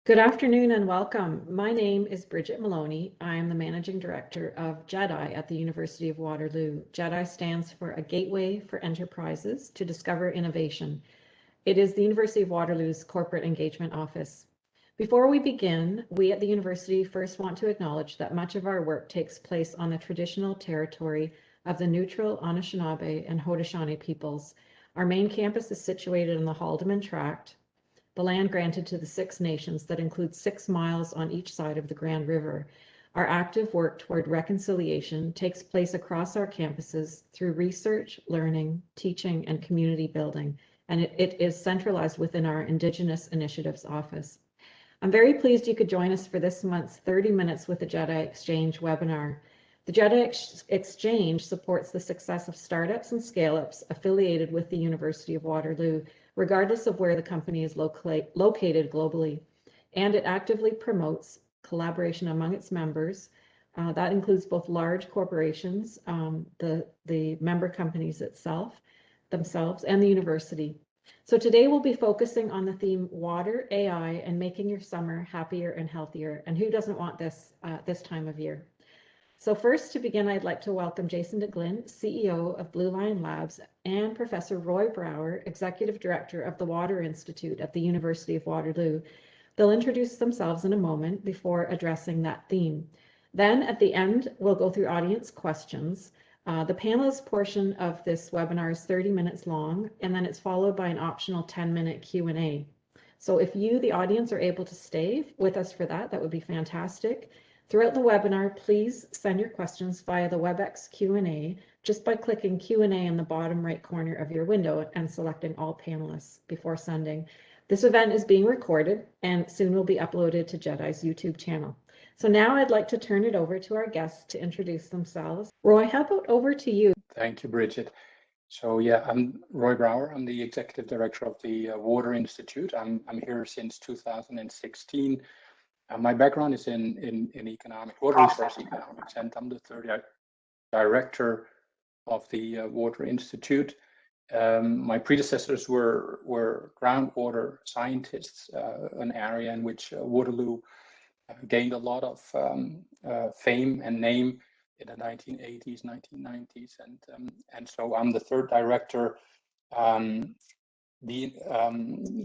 Good afternoon and welcome. My name is Bridget Maloney. I am the Managing Director of GEDI at the University of Waterloo. GEDI stands for a Gateway for Enterprises to Discover Innovation. It is the University of Waterloo's corporate engagement office. Before we begin, we at the university first want to acknowledge that much of our work takes place on the traditional territory of the neutral Anishinaabe and Haudenosaunee peoples. Our main campus is situated in the Haldeman Tract, the land granted to the Six Nations that includes 6 miles on each side of the Grand River. Our active work toward reconciliation takes place across our campuses through research, learning, teaching, and community building, and it is centralized within our Indigenous Initiatives Office. I'm very pleased you could join us for this month's 30 Minutes with the GEDI Exchange webinar. The GEDI Exchange supports the success of startups and scale-ups affiliated with the University of Waterloo, regardless of where the company is located globally. And it actively promotes collaboration among its members. That includes both large corporations, the member companies themselves, and the university. So today we'll be focusing on the theme Water, AI, and making your summer happier and healthier. And who doesn't want this this time of year? So first, to begin, I'd like to welcome Jason DeGlint, CEO of Blue Lion Labs, and Professor Roy Brower, Executive Director of the Water Institute at the University of Waterloo. They'll introduce themselves in a moment before addressing that theme. Then at the end, we'll go through audience questions. The panelist portion of this webinar is 30 minutes long, and then it's followed by an optional 10-minute Q&A. So if you, the audience, are able to stay with us for that, that would be fantastic. Throughout the webinar, please send your questions via the WebEx Q&A just by clicking Q&A in the bottom right corner of your window and selecting all panelists before sending. This event is being recorded and soon will be uploaded to GEDI's YouTube channel. So now I'd like to turn it over to our guests to introduce themselves. Roy, how about over to you? Thank you, Bridget. So yeah, I'm Roy Brower. I'm the Executive Director of the Water Institute. I'm here since 2016. My background is in water resource economics, and I'm the third director of the Water Institute. My predecessors were groundwater scientists, an area in which Waterloo gained a lot of fame and name in the 1980s, 1990s, and so I'm the third director. The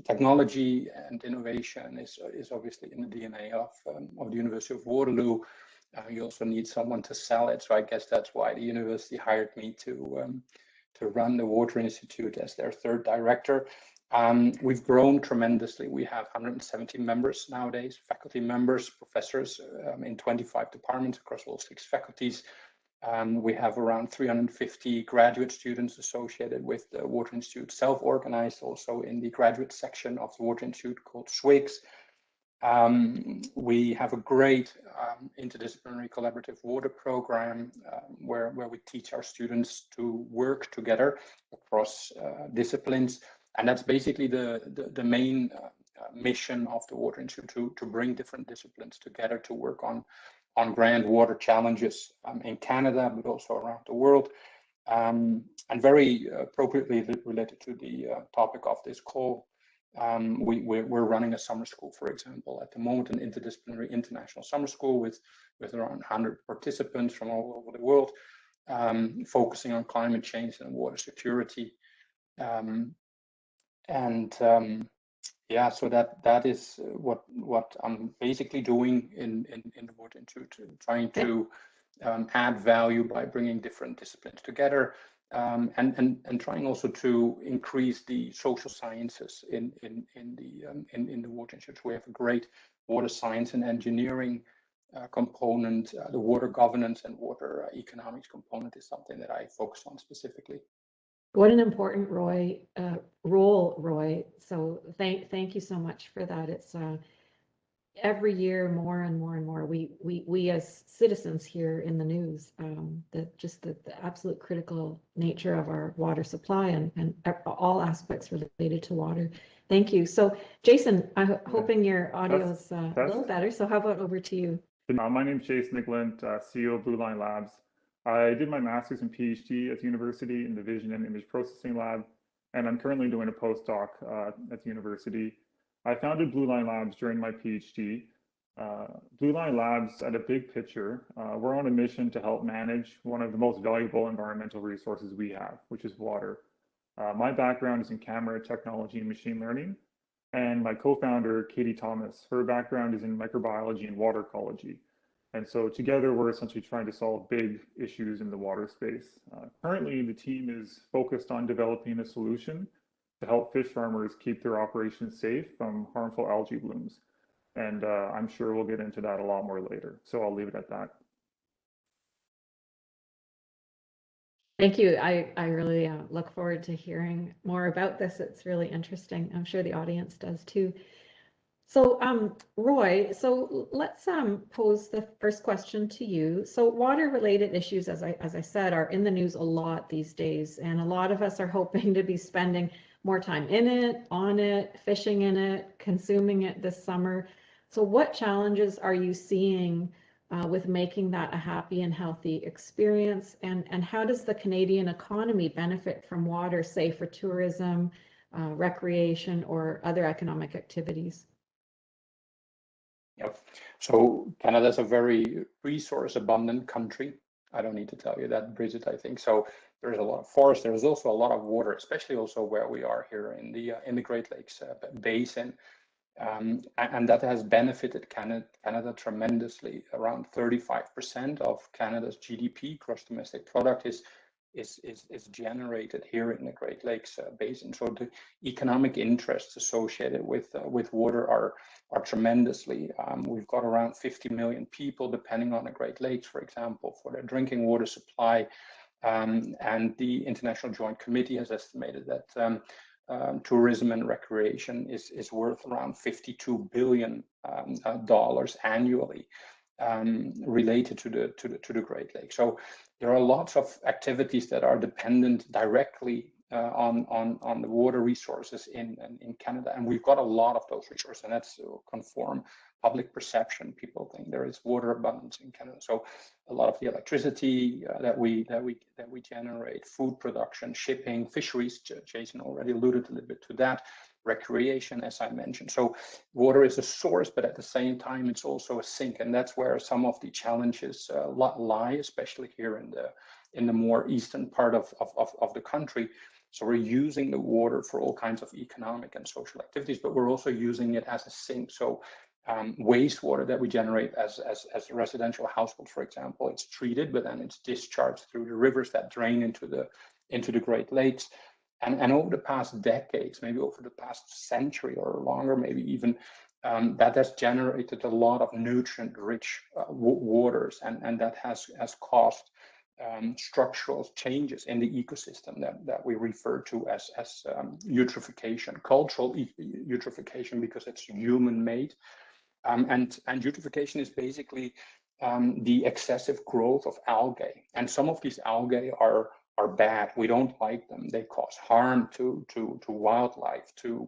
technology and innovation is obviously in the DNA of the University of Waterloo. You also need someone to sell it, so I guess that's why the university hired me to run the Water Institute as their third director. We've grown tremendously. We have 170 members nowadays, faculty members, professors in 25 departments across all 6 faculties. We have around 350 graduate students associated with the Water Institute, self-organized also in the graduate section of the Water Institute called SWIGS. We have a great interdisciplinary collaborative water program where we teach our students to work together across disciplines. And that's basically the main mission of the Water Institute, to bring different disciplines together to work on grand water challenges in Canada, but also around the world. And very appropriately related to the topic of this call, we're running a summer school, for example, at the moment, an interdisciplinary international summer school with around 100 participants from all over the world, focusing on climate change and water security. Yeah, so that is what I'm basically doing in the Water Institute, trying to add value by bringing different disciplines together, and trying also to increase the social sciences in the Water Institute. We have a great water science and engineering component. The water governance and water economics component is something that I focus on specifically. What an important role, Roy. So thank you so much for that. It's every year more and more and more. We as citizens hear in the news the absolute critical nature of our water supply and all aspects related to water. Thank you. So Jason, I'm hoping your audio is a little better. So how about over to you? My name is Jason DeGlint, CEO of Blue Lion Labs. I did my master's and PhD at the university in the Vision and Image Processing Lab, and I'm currently doing a postdoc at the university. I founded Blue Line Labs during my PhD. Blue Line Labs, at a big picture, we're on a mission to help manage one of the most valuable environmental resources we have, which is water. My background is in camera technology and machine learning, and my co-founder, Katie Thomas, her background is in microbiology and water ecology. And so together, we're essentially trying to solve big issues in the water space. Currently, the team is focused on developing a solution to help fish farmers keep their operations safe from harmful algae blooms. And I'm sure we'll get into that a lot more later. So I'll leave it at that. Thank you. I really look forward to hearing more about this. It's really interesting. I'm sure the audience does too. So, Roy, so let's pose the first question to you. So water-related issues, as I said, are in the news a lot these days, and a lot of us are hoping to be spending more time in it, on it, fishing in it, consuming it this summer. So what challenges are you seeing with making that a happy and healthy experience? And how does the Canadian economy benefit from water, say for tourism, recreation, or other economic activities? Yep. So Canada's a very resource abundant country. I don't need to tell you that, Bridget, I think. So there's a lot of forest. There's also a lot of water, especially also where we are here in the Great Lakes Basin. And that has benefited Canada tremendously. Around 35% of Canada's GDP, gross domestic product, is generated here in the Great Lakes Basin. So the economic interests associated with water are tremendously. We've got around 50 million people depending on the Great Lakes, for example, for their drinking water supply. And the International Joint Committee has estimated that tourism and recreation is worth around $52 billion annually, related to the Great Lakes. So there are lots of activities that are dependent directly on the water resources in Canada, and we've got a lot of those resources, and that's to conform public perception. People think there is water abundance in Canada. So a lot of the electricity that we generate, food production, shipping, fisheries. Jason already alluded a little bit to that. Recreation, as I mentioned. So water is a source, but at the same time, it's also a sink, and that's where some of the challenges lie, especially here in the more eastern part of the country. So we're using the water for all kinds of economic and social activities, but we're also using it as a sink. So wastewater that we generate as residential households, for example, it's treated, but then it's discharged through the rivers that drain into the Great Lakes. And over the past decades, maybe over the past century or longer, maybe even, that has generated a lot of nutrient-rich waters, and that has caused structural changes in the ecosystem that we refer to as eutrophication, cultural eutrophication, because it's human-made. And eutrophication is basically the excessive growth of algae, and some of these algae are bad. We don't like them. They cause harm to wildlife, to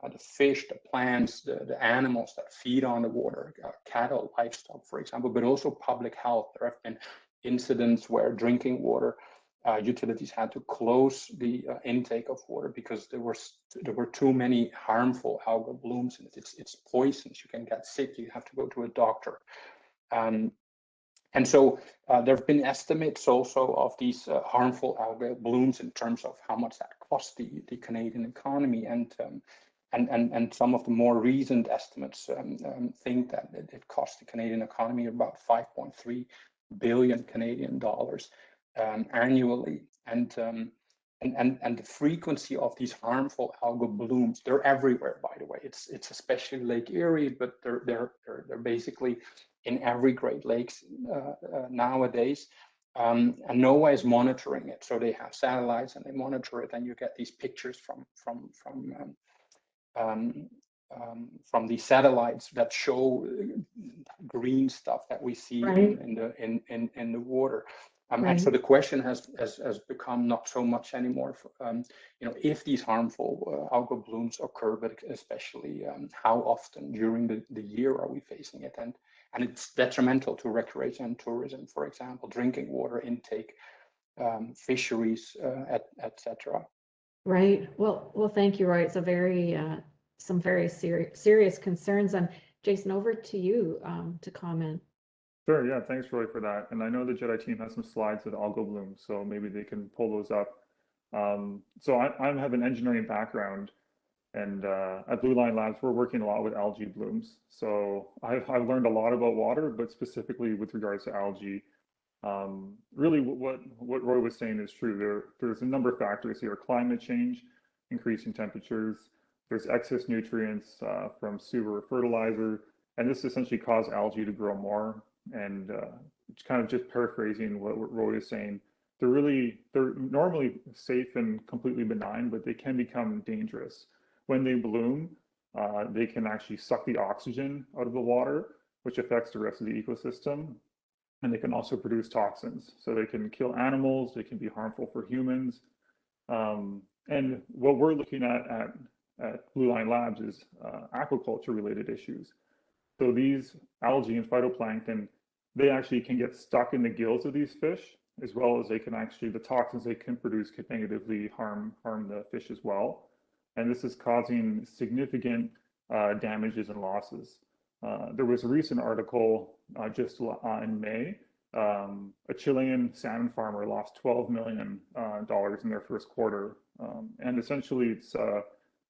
the fish, the plants, the animals that feed on the water, cattle, livestock, for example, but also public health. There have been incidents where drinking water utilities had to close the intake of water because there were too many harmful algal blooms in it. It's poisonous. You can get sick. You have to go to a doctor. And so there have been estimates also of these harmful algal blooms in terms of how much that cost the Canadian economy. And some of the more recent estimates think that it cost the Canadian economy about 5.3 billion Canadian dollars annually. And the frequency of these harmful algal blooms, they're everywhere, by the way. It's especially Lake Erie, but they're basically in every Great Lakes nowadays. And NOAA is monitoring it. So they have satellites and they monitor it, and you get these pictures from the satellites that show green stuff that we see Right. in the water. Right. And so the question has become not so much anymore, if these harmful algal blooms occur, but especially how often during the year are we facing it, and it's detrimental to recreation and tourism, for example, drinking water intake, fisheries, etc. Right. Well, thank you, Roy. It's a very some very serious concerns. And Jason, over to you to comment. Sure, yeah, thanks, Roy, for that. And I know the JEDI team has some slides with algal blooms, so maybe they can pull those up. So I have an engineering background, and at Blue Line Labs, we're working a lot with algae blooms. So I've learned a lot about water, but specifically with regards to algae. Really, what Roy was saying is true. There's a number of factors here: climate change, increasing temperatures. There's excess nutrients from sewer fertilizer, and this essentially causes algae to grow more. And it's kind of just paraphrasing what Roy is saying. They're normally safe and completely benign, but they can become dangerous. When they bloom, they can actually suck the oxygen out of the water, which affects the rest of the ecosystem. And they can also produce toxins. So they can kill animals, they can be harmful for humans. And what we're looking at Blue Line Labs is aquaculture related issues. So these algae and phytoplankton, they actually can get stuck in the gills of these fish, as well as the toxins they can produce could negatively harm the fish as well. And this is causing significant damages and losses. There was a recent article just in May. A Chilean salmon farmer lost $12 million in their first quarter. And essentially it's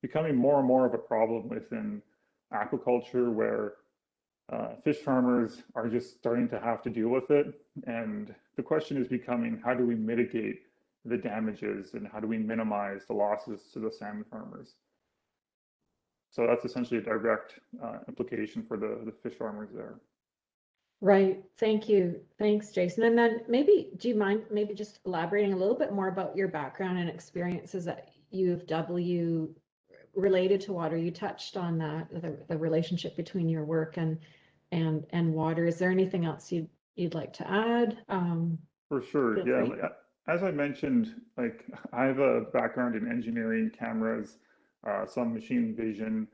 becoming more and more of a problem within aquaculture, where fish farmers are just starting to have to deal with it. And the question is becoming, how do we mitigate the damages and how do we minimize the losses to the salmon farmers? So that's essentially a direct implication for the fish farmers there. Right. Thank you. Thanks, Jason. And then do you mind maybe just elaborating a little bit more about your background and experiences at U of W related to water? You touched on that, the relationship between your work and water. Is there anything else you'd like to add? For sure. Yeah. As I mentioned, like I have a background in engineering, cameras, some machine vision.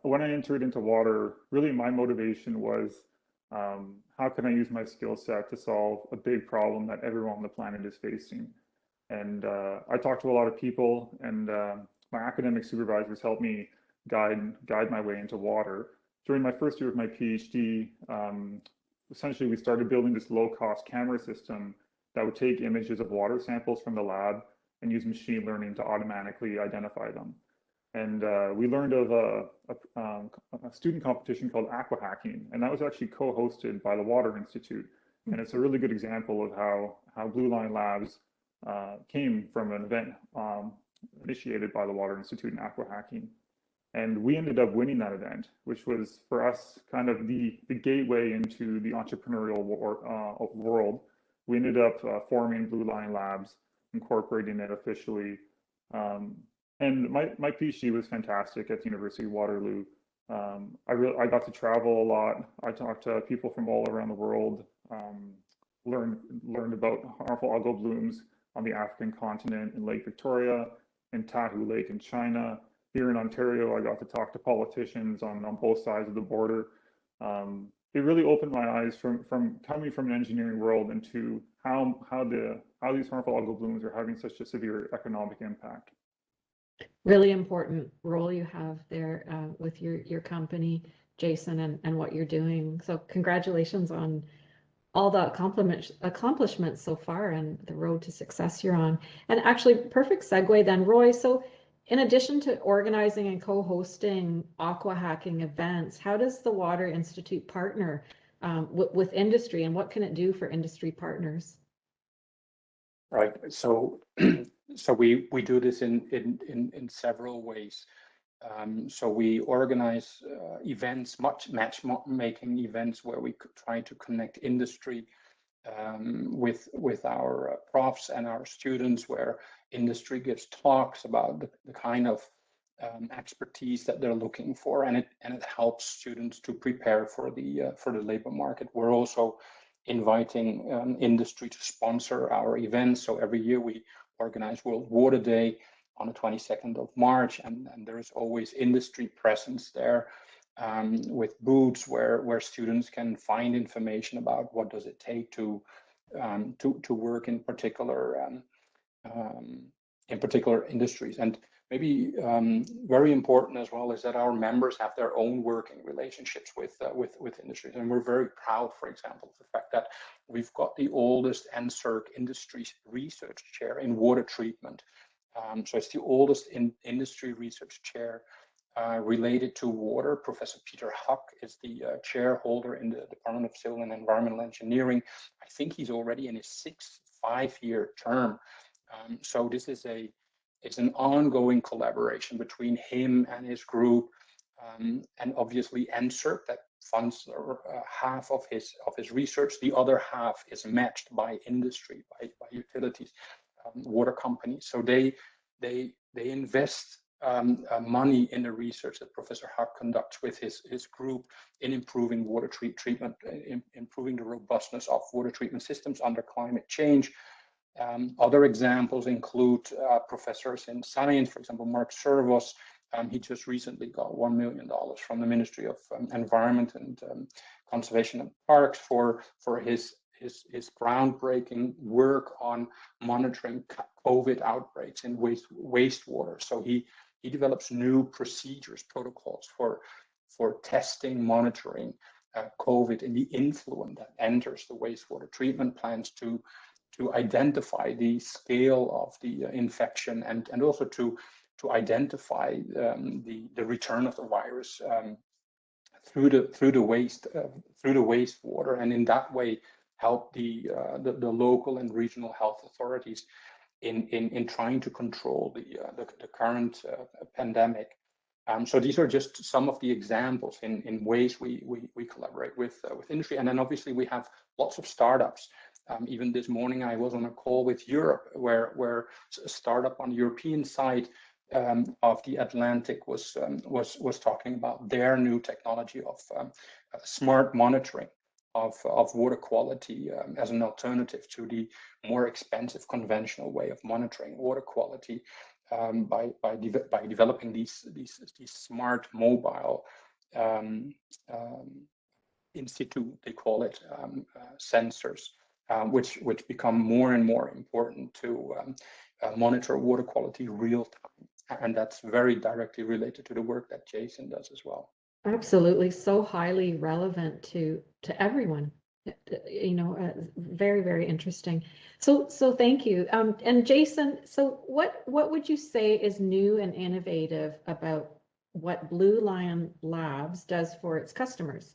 When I entered into water, really my motivation was how can I use my skill set to solve a big problem that everyone on the planet is facing? And I talked to a lot of people, and my academic supervisors helped me guide my way into water. During my first year of my PhD, essentially we started building this low-cost camera system that would take images of water samples from the lab and use machine learning to automatically identify them. And we learned of a student competition called Aquahacking, and that was actually co-hosted by the Water Institute. And it's a really good example of how Blue Line Labs came from an event initiated by the Water Institute in Aquahacking. And we ended up winning that event, which was for us kind of the gateway into the entrepreneurial world. We ended up forming Blue Line Labs, incorporating it officially. And my PhD was fantastic at the University of Waterloo. I got to travel a lot. I talked to people from all around the world, learned about harmful algal blooms on the African continent, in Lake Victoria, in Tahoe Lake in China. Here in Ontario, I got to talk to politicians on both sides of the border. It really opened my eyes from coming from an engineering world into how these harmful algal blooms are having such a severe economic impact. Really important role you have there with your company, Jason, and what you're doing. So congratulations on all the accomplishments so far and the road to success you're on. And actually, perfect segue then, Roy. So in addition to organizing and co-hosting aquahacking events, how does the Water Institute partner with industry, and what can it do for industry partners? Right. So we do this in several ways. So we organize events, matchmaking events, where we could try to connect industry with our profs and our students, where industry gives talks about the kind of expertise that they're looking for, and it helps students to prepare for the labor market. We're also inviting industry to sponsor our events. So every year we organize World Water Day on the 22nd of March, and there is always industry presence there with booths where students can find information about what does it take to work in particular industries. And maybe very important as well is that our members have their own working relationships with industries, and we're very proud, for example, of the fact that we've got the oldest NSERC industry research chair in water treatment. So it's the oldest industry research chair related to water. Professor Peter Huck is the chairholder in the Department of Civil and Environmental Engineering. I think he's already in his sixth 5-year term. So this is it's an ongoing collaboration between him and his group, and obviously NSERC that funds half of his research. The other half is matched by industry, by utilities, water companies. So they invest money in the research that Professor Huck conducts with his group in improving water treatment, improving the robustness of water treatment systems under climate change. Other examples include professors in science, for example, Mark Servos. He just recently got $1 million from the Ministry of Environment and Conservation and Parks for his groundbreaking work on monitoring COVID outbreaks in wastewater. So he develops new procedures, protocols for testing, monitoring COVID and the influent that enters the wastewater treatment plants to identify the scale of the infection and also to identify the return of the virus through the wastewater, and in that way help the local and regional health authorities in trying to control the current pandemic. So these are just some of the examples in ways we collaborate with industry, and then obviously we have lots of startups. Even this morning, I was on a call with Europe, where a startup on the European side of the Atlantic was talking about their new technology of smart monitoring of water quality as an alternative to the more expensive conventional way of monitoring water quality, by developing these smart mobile in situ, they call it, sensors, which become more and more important to monitor water quality real time. And that's very directly related to the work that Jason does as well. Absolutely, so highly relevant to everyone. Very, very interesting. So thank you. And Jason, so what would you say is new and innovative about what Blue Lion Labs does for its customers,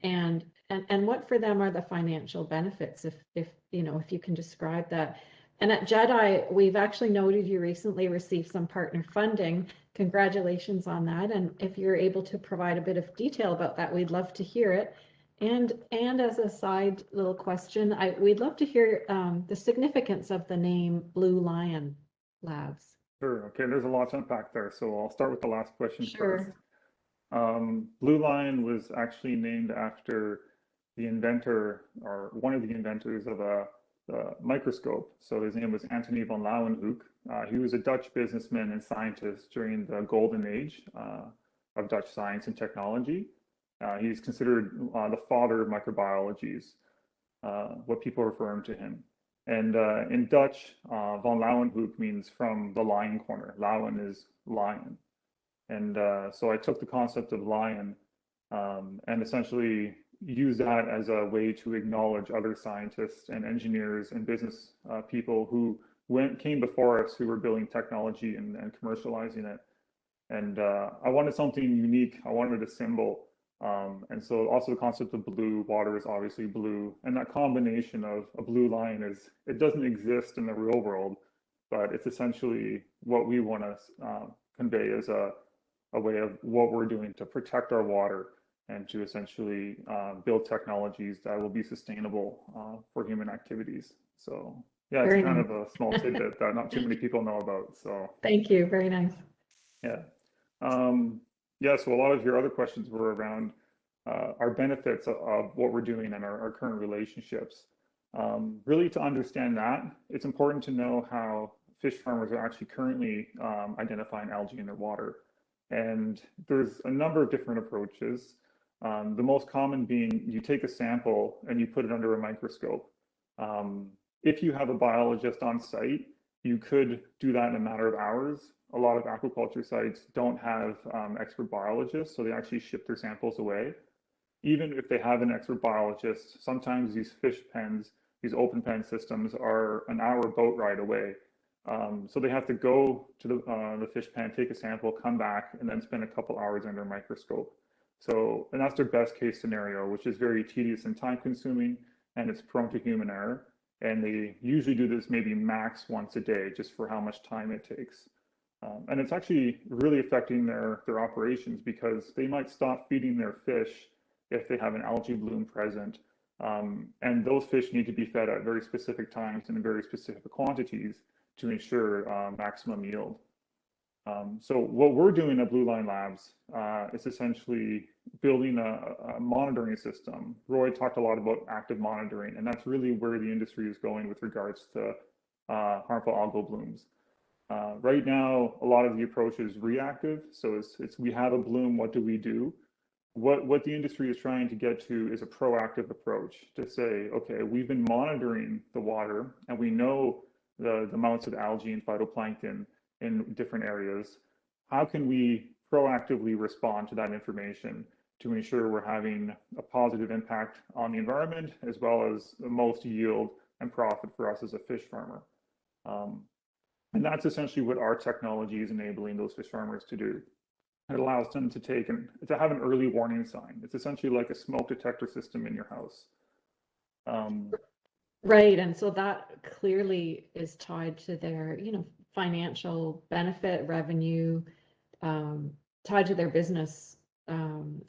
and what for them are the financial benefits, if you can describe that? And at GEDI, we've actually noted you recently received some partner funding. Congratulations on that. And if you're able to provide a bit of detail about that, we'd love to hear it. And as a side little question, we'd love to hear the significance of the name Blue Lion Labs. Sure. Okay, there's a lot to unpack there. So I'll start with the last question Sure. first. Blue Lion was actually named after the inventor, or one of the inventors of the microscope. So his name was Antony van Leeuwenhoek. He was a Dutch businessman and scientist during the golden age of Dutch science and technology. He's considered the father of microbiologies, what people refer to him. And in Dutch, van Leeuwenhoek means from the lion corner. Leeuwen is lion. And so I took the concept of lion and essentially use that as a way to acknowledge other scientists and engineers and business people who came before us, who were building technology and commercializing it. And I wanted something unique. I wanted a symbol. And so also the concept of blue, water is obviously blue. And that combination of a blue lion it doesn't exist in the real world, but it's essentially what we want to convey as a way of what we're doing to protect our water and to essentially build technologies that will be sustainable for human activities. So yeah, it's kind of a small tidbit that not too many people know about. So thank you, very nice. Yeah. Yeah, so a lot of your other questions were around our benefits of what we're doing and our current relationships. Really, to understand that, it's important to know how fish farmers are actually currently identifying algae in their water. And there's a number of different approaches. The most common being you take a sample and you put it under a microscope. If you have a biologist on site, you could do that in a matter of hours. a lot of aquaculture sites don't have expert biologists, so they actually ship their samples away. Even if they have an expert biologist, sometimes these fish pens, these open pen systems are an hour boat ride away. So they have to go to the fish pen, take a sample, come back, and then spend a couple hours under a microscope. So, and that's their best case scenario, which is very tedious and time consuming, and it's prone to human error. And they usually do this maybe max once a day, just for how much time it takes. And it's actually really affecting their operations, because they might stop feeding their fish if they have an algae bloom present. And those fish need to be fed at very specific times and in very specific quantities to ensure maximum yield. So what we're doing at Blue Line Labs is essentially building a monitoring system. Roy talked a lot about active monitoring, and that's really where the industry is going with regards to harmful algal blooms. Right now, a lot of the approach is reactive. So it's we have a bloom, what do we do? What the industry is trying to get to is a proactive approach to say, okay, we've been monitoring the water and we know the amounts of algae and phytoplankton in different areas. How can we proactively respond to that information to ensure we're having a positive impact on the environment, as well as the most yield and profit for us as a fish farmer? And that's essentially what our technology is enabling those fish farmers to do. It allows them to have an early warning sign. It's essentially like a smoke detector system in your house. Right, and so that clearly is tied to their, financial benefit, revenue, tied to their business, and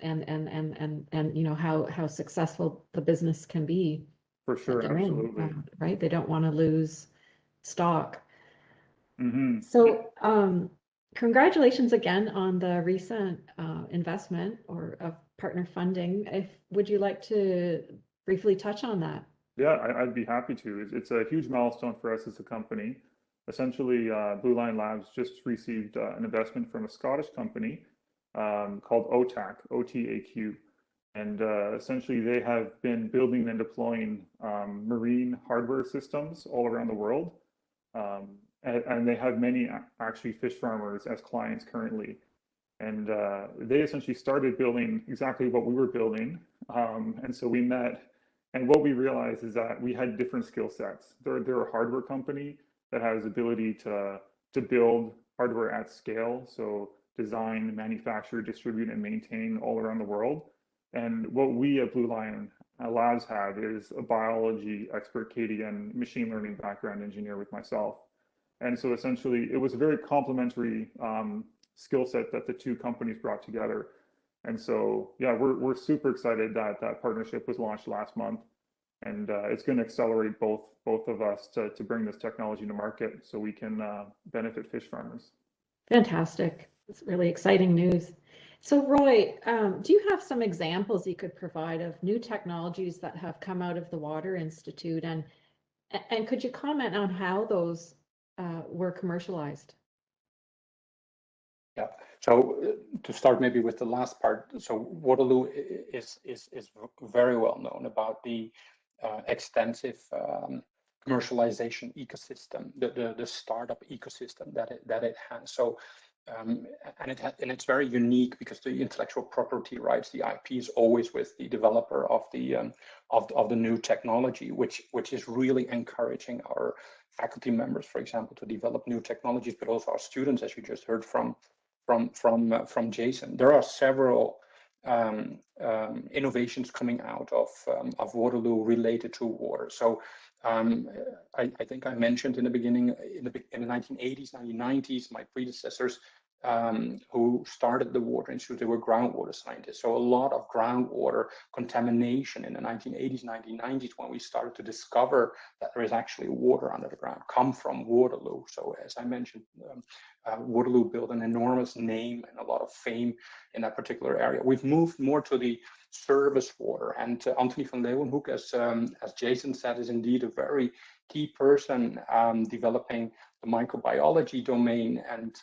how successful the business can be. For sure, absolutely. Right, they don't want to lose stock. Mm-hmm. So, congratulations again on the recent investment or of partner funding. Would you like to briefly touch on that? Yeah, I'd be happy to. It's a huge milestone for us as a company. Essentially, Blue Line Labs just received an investment from a Scottish company called OTAQ, OTAQ. And essentially, they have been building and deploying marine hardware systems all around the world. And they have many actually fish farmers as clients currently. And they essentially started building exactly what we were building. And so we met. And what we realized is that we had different skill sets. They're a hardware company that has ability to build hardware at scale, so design, manufacture, distribute, and maintain all around the world. And what we at Blue Line Labs have is a biology expert, Katie, and machine learning background engineer with myself. And so essentially, it was a very complementary skill set that the two companies brought together. And so, yeah, we're super excited that that partnership was launched last month, and it's going to accelerate both of us to bring this technology to market so we can benefit fish farmers. Fantastic. It's really exciting news. So Roy, do you have some examples you could provide of new technologies that have come out of the Water Institute, and could you comment on how those were commercialized? Yeah. So to start maybe with the last part, so Waterloo is very well known about the extensive commercialization ecosystem, the startup ecosystem that it has. So and it's very unique because the intellectual property rights, the IP, is always with the developer of the new technology, which is really encouraging our faculty members, for example, to develop new technologies, but also our students, as you just heard from Jason. There are several innovations coming out of Waterloo related to water. So I think I mentioned in the beginning, in the 1980s, 1990s, my predecessors who started the Water Institute, they were groundwater scientists. So a lot of groundwater contamination in the 1980s, 1990s, when we started to discover that there is actually water under the ground, come from Waterloo. So as I mentioned, Waterloo built an enormous name and a lot of fame in that particular area. We've moved more to the service water, and Anthony van Leeuwenhoek, as Jason said, is indeed a very key person developing the microbiology domain, and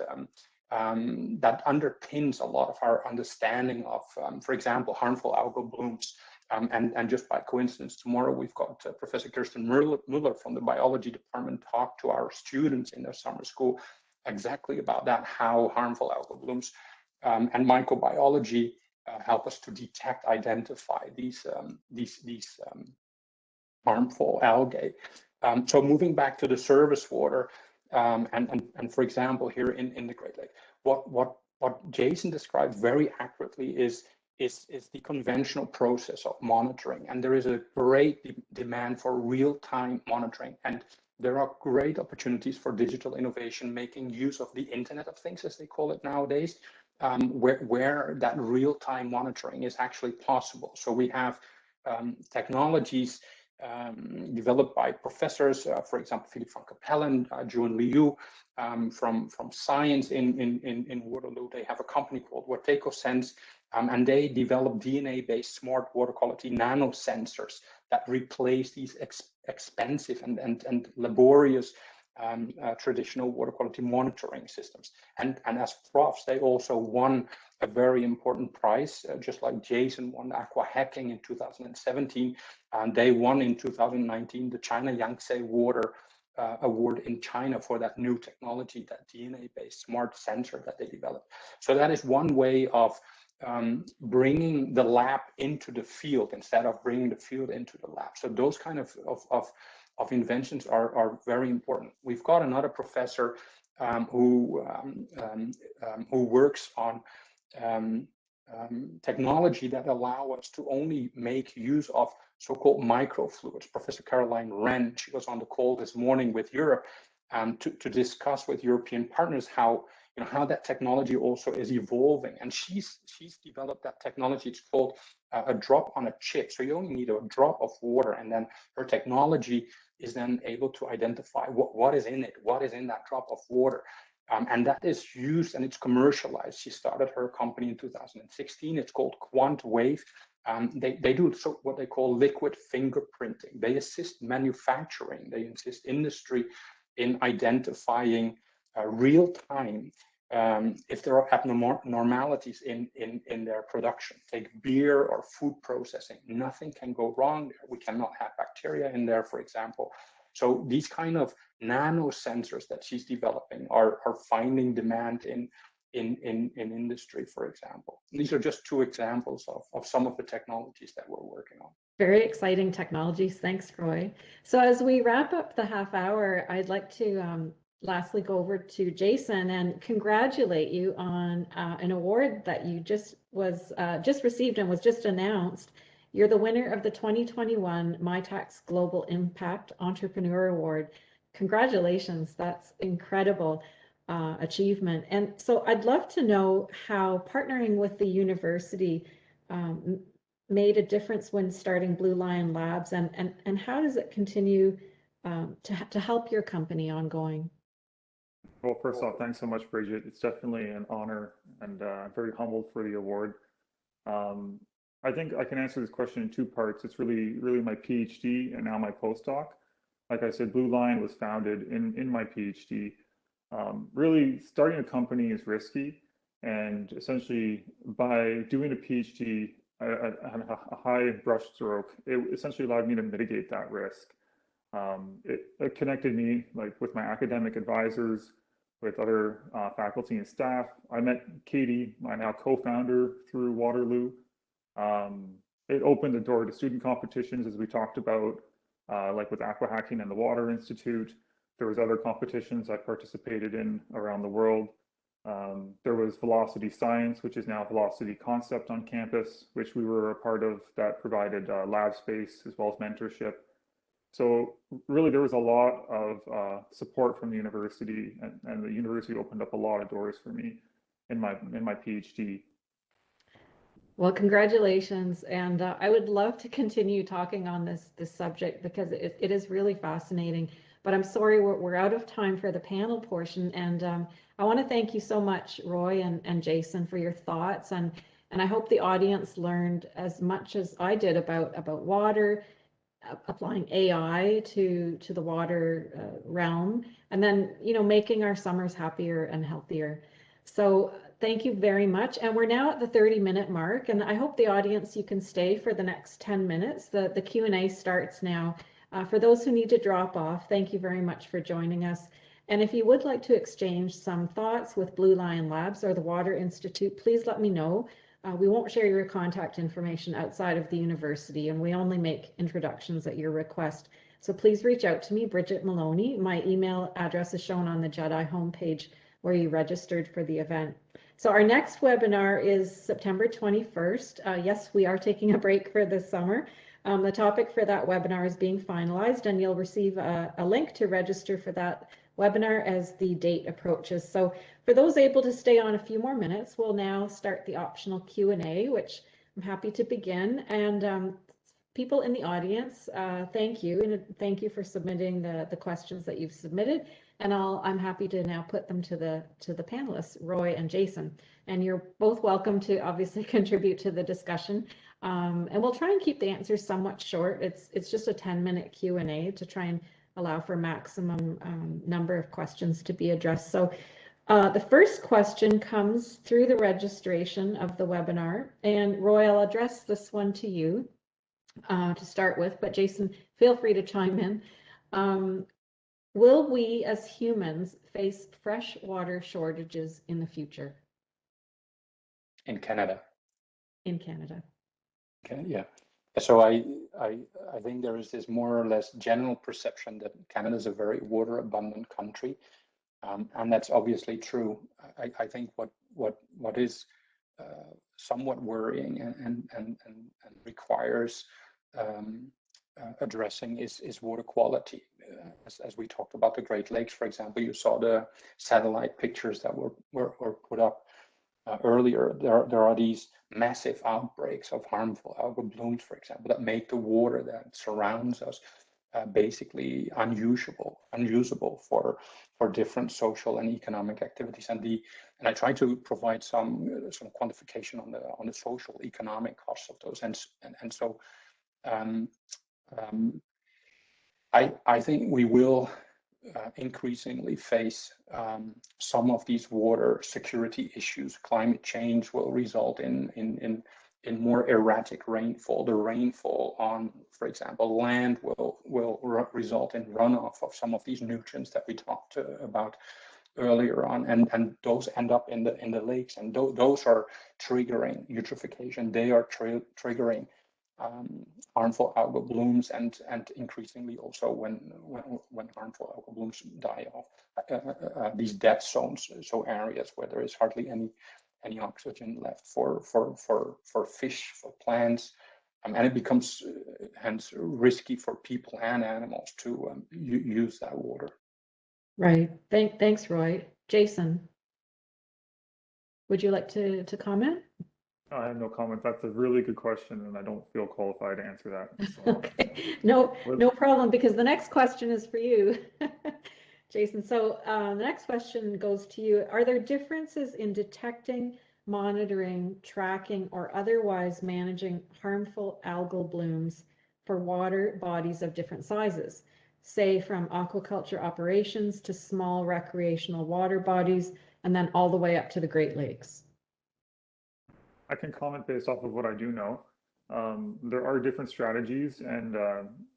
that underpins a lot of our understanding of, for example, harmful algal blooms. And just by coincidence, tomorrow we've got Professor Kirsten Muller from the biology department talk to our students in their summer school exactly about that, how harmful algal blooms and microbiology help us to detect, identify these harmful algae. So moving back to the surface water, and for example, here in the Great Lake, what Jason described very accurately is the conventional process of monitoring. And there is a great demand for real-time monitoring. And there are great opportunities for digital innovation, making use of the Internet of Things, as they call it nowadays, where that real-time monitoring is actually possible. So we have technologies developed by professors, for example, Philippe van Capellen, Juan Liu, from science in Waterloo. They have a company called WatecoSense, and they develop DNA-based smart water quality nanosensors that replace these expensive and laborious traditional water quality monitoring systems. And as profs, they also won a very important prize, just like Jason won Aqua Hacking in 2017, and they won in 2019 the China Yangtze Water Award in China for that new technology, that DNA-based smart sensor that they developed. So that is one way of bringing the lab into the field instead of bringing the field into the lab. So those kind of inventions are very important. We've got another professor who works on technology that allow us to only make use of so-called microfluids. Professor Caroline Wren, she was on the call this morning with Europe to discuss with European partners how that technology also is evolving. And she's developed that technology. It's called a drop on a chip. So you only need a drop of water, and then her technology is then able to identify what is in it, what is in that drop of water. And that is used and it's commercialized. She started her company in 2016. It's called QuantWave. They do what they call liquid fingerprinting. They assist manufacturing, they assist industry in identifying real time if there are abnormalities in their production. Take beer or food processing, nothing can go wrong there. We cannot have bacteria in there, for example. So these kind of nano sensors that she's developing are finding demand in industry, for example. These are just two examples of some of the technologies that we're working on. Very exciting technologies. Thanks, Roy. So as we wrap up the half hour, I'd like to lastly go over to Jason and congratulate you on an award that you just received and was just announced. You're the winner of the 2021 MyTax Global Impact Entrepreneur Award. Congratulations, that's incredible achievement. And so I'd love to know how partnering with the university made a difference when starting Blue Lion Labs, and how does it continue to help your company ongoing? Well, first off, thanks so much, Bridget. It's definitely an honor, and I'm very humbled for the award. I think I can answer this question in two parts. It's really my PhD and now my postdoc. Like I said, Blue Lion was founded in my PhD. Really, starting a company is risky, and essentially by doing a PhD at a high brushstroke, it essentially allowed me to mitigate that risk. It connected me with my academic advisors, with other faculty and staff. I met Katie, my now co-founder, through Waterloo. It opened the door to student competitions, as we talked about, like with Aqua Hacking and the Water Institute. There was other competitions I participated in around the world. There was Velocity Science, which is now Velocity Concept on campus, which we were a part of, that provided lab space as well as mentorship. So really, there was a lot of support from the university, and the university opened up a lot of doors for me in my PhD. Well, congratulations, and I would love to continue talking on this subject because it is really fascinating. But I'm sorry we're out of time for the panel portion, and I want to thank you so much, Roy and Jason, for your thoughts, and I hope the audience learned as much as I did about water, applying AI to the water realm, and then making our summers happier and healthier. So thank you very much. And we're now at the 30-minute mark, and I hope the audience, you can stay for the next 10 minutes. The Q&A starts now. For those who need to drop off, thank you very much for joining us. And if you would like to exchange some thoughts with Blue Lion Labs or the Water Institute, please let me know. We won't share your contact information outside of the university, and we only make introductions at your request. So please reach out to me, Bridget Maloney. My email address is shown on the GEDI homepage where you registered for the event. So our next webinar is September 21st. Yes, we are taking a break for the summer. The topic for that webinar is being finalized, and you'll receive a link to register for that webinar as the date approaches. So for those able to stay on a few more minutes, we'll now start the optional Q&A, which I'm happy to begin. And people in the audience, thank you. And thank you for submitting the questions that you've submitted. And I'm happy to now put them to the panelists, Roy and Jason. And you're both welcome to obviously contribute to the discussion. And we'll try and keep the answers somewhat short. It's just a 10-minute Q&A to try and allow for maximum number of questions to be addressed. So the first question comes through the registration of the webinar. And Roy, I'll address this one to you to start with, but Jason, feel free to chime in. Will we as humans face fresh water shortages in the future? In Canada. In Canada. Okay, yeah. So I think there is this more or less general perception that Canada is a very water abundant country, and that's obviously true. I think what is somewhat worrying and requires addressing is water quality. As we talked about the Great Lakes, for example, you saw the satellite pictures that were put up earlier. There are these massive outbreaks of harmful algal blooms, for example, that make the water that surrounds us basically unusable for different social and economic activities. And I try to provide some quantification on the social economic costs of those. And so I think we will increasingly face some of these water security issues. Climate change will result in more erratic rainfall. The rainfall on, for example, land will result in runoff of some of these nutrients that we talked about earlier on, and those end up in the lakes, and those are triggering eutrophication. They are triggering harmful algal blooms, and increasingly also when harmful algal blooms die off, these dead zones, so areas where there is hardly any oxygen left for fish, for plants, and it becomes hence risky for people and animals to use that water. Right. Thanks, Roy. Jason, would you like to comment? I have no comment. That's a really good question, and I don't feel qualified to answer that. So. Okay, no problem, because the next question is for you, Jason. So the next question goes to you. Are there differences in detecting, monitoring, tracking, or otherwise managing harmful algal blooms for water bodies of different sizes, say from aquaculture operations to small recreational water bodies, and then all the way up to the Great Lakes? I can comment based off of what I do know. There are different strategies and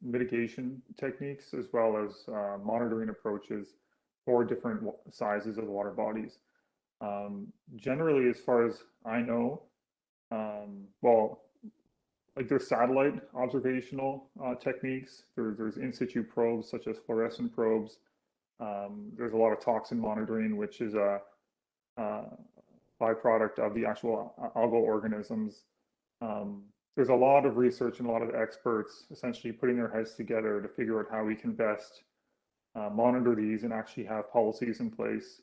mitigation techniques, as well as monitoring approaches for different sizes of water bodies. Generally, as far as I know, like there's satellite observational techniques. There's in situ probes such as fluorescent probes. There's a lot of toxin monitoring, which is a byproduct of the actual algal organisms. There's a lot of research and a lot of experts essentially putting their heads together to figure out how we can best monitor these and actually have policies in place,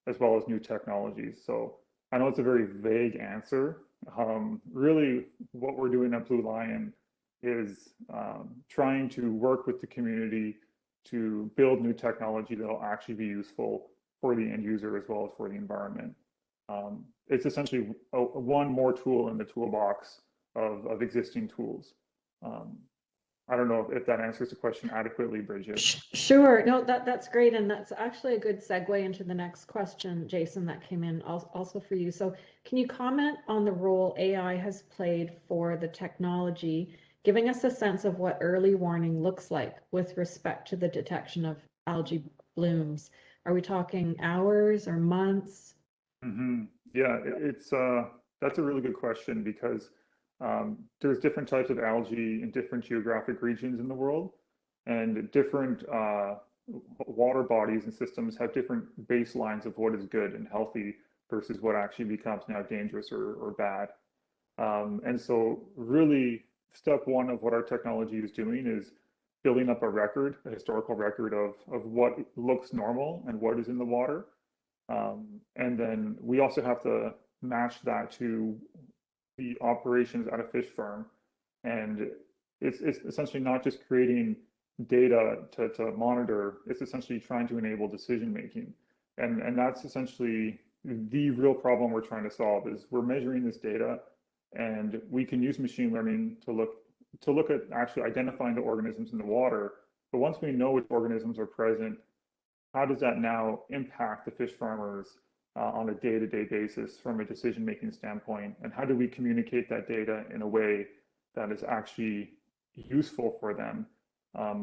as well as new technologies. So I know it's a very vague answer. Really, what we're doing at Blue Lion is trying to work with the community to build new technology that will actually be useful for the end user as well as for the environment. It's essentially one more tool in the toolbox of existing tools. I don't know if that answers the question adequately, Bridget. Sure. No, that's great. And that's actually a good segue into the next question, Jason, that came in also for you. So can you comment on the role AI has played for the technology, giving us a sense of what early warning looks like with respect to the detection of algae blooms? Are we talking hours or months? Yeah, that's a really good question because there's different types of algae in different geographic regions in the world, and different water bodies and systems have different baselines of what is good and healthy versus what actually becomes now dangerous or bad. And so really step one of what our technology is doing is building up a record, a historical record of what looks normal and what is in the water. And then we also have to match that to the operations at a fish farm. And it's essentially not just creating data to monitor, it's essentially trying to enable decision making. And that's essentially the real problem we're trying to solve is we're measuring this data and we can use machine learning to look at actually identifying the organisms in the water. But once we know which organisms are present, how does that now impact the fish farmers on a day-to-day basis from a decision-making standpoint? And how do we communicate that data in a way that is actually useful for them,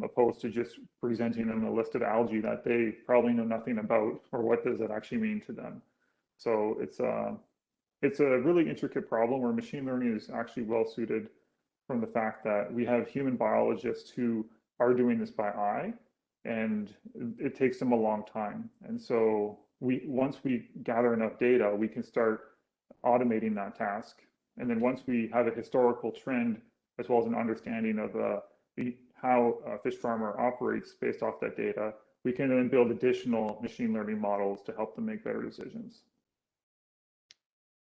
opposed to just presenting them a list of algae that they probably know nothing about, or what does it actually mean to them? So it's a really intricate problem where machine learning is actually well suited from the fact that we have human biologists who are doing this by eye, and it takes them a long time. And so once we gather enough data, we can start automating that task. And then once we have a historical trend, as well as an understanding of how a fish farmer operates based off that data, we can then build additional machine learning models to help them make better decisions.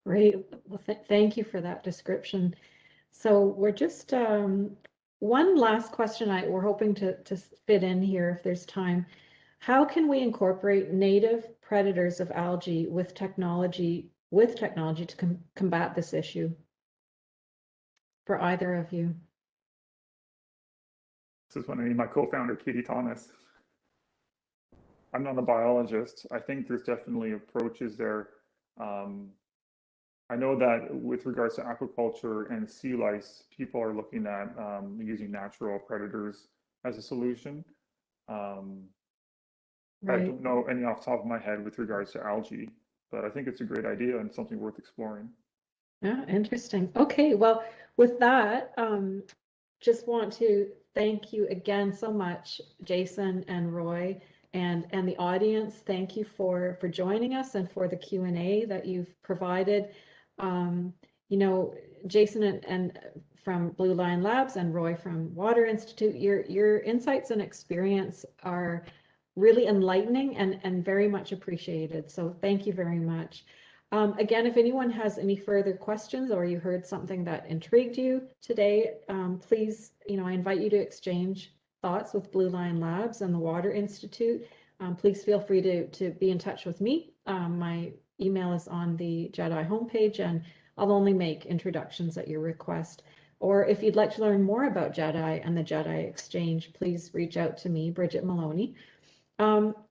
Great. Well, thank you for that description. So we're just one last question we're hoping to fit in here if there's time. How can we incorporate native predators of algae with technology to combat this issue? For either of you. This is when I need my co-founder, Katie Thomas. I'm not a biologist. I think there's definitely approaches there. I know that with regards to aquaculture and sea lice, people are looking at using natural predators as a solution. Right. I don't know any off the top of my head with regards to algae, but I think it's a great idea and something worth exploring. Yeah, interesting. Okay, well, with that, just want to thank you again so much, Jason and Roy, and the audience. Thank you for joining us and for the Q&A that you've provided. You know, Jason and from Blue Line Labs and Roy from Water Institute, your insights and experience are really enlightening and very much appreciated. So thank you very much. Again, if anyone has any further questions or you heard something that intrigued you today, please, I invite you to exchange thoughts with Blue Line Labs and the Water Institute. Please feel free to be in touch with me. My email is on the GEDI homepage, and I'll only make introductions at your request. Or if you'd like to learn more about GEDI and the GEDI Exchange, please reach out to me, Bridget Maloney.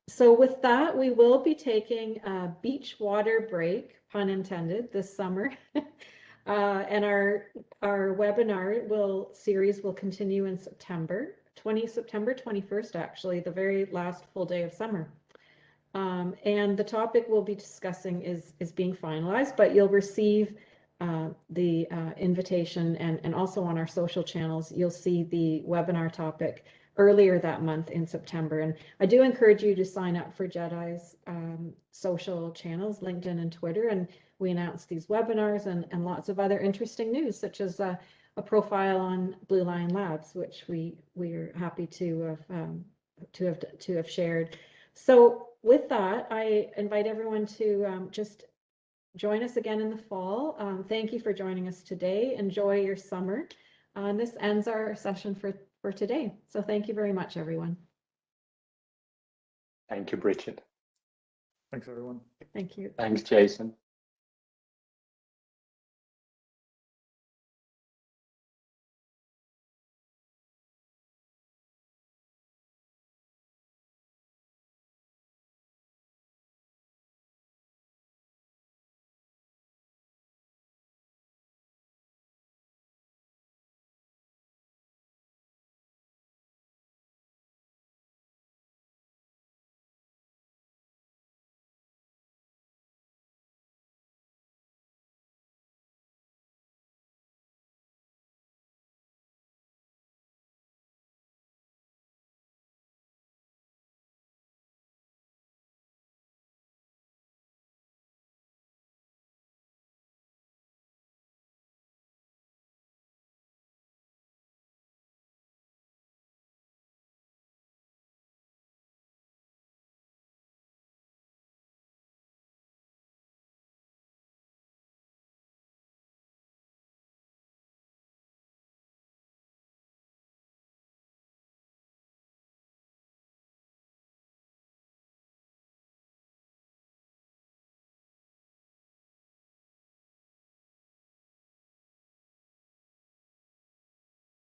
So with that, we will be taking a beach water break, pun intended, this summer. And our webinar series will continue in September 21st, actually, the very last full day of summer. And the topic we'll be discussing is being finalized, but you'll receive the invitation, and also on our social channels, you'll see the webinar topic earlier that month in September. And I do encourage you to sign up for GEDI's social channels, LinkedIn and Twitter, and we announce these webinars and lots of other interesting news, such as a profile on Blue Line Labs, which we're happy to have shared. So with that, I invite everyone to just join us again in the fall. Thank you for joining us today. Enjoy your summer. This ends our session for today. So thank you very much, everyone. Thank you, Bridget. Thanks, everyone. Thank you. Thanks, Jason.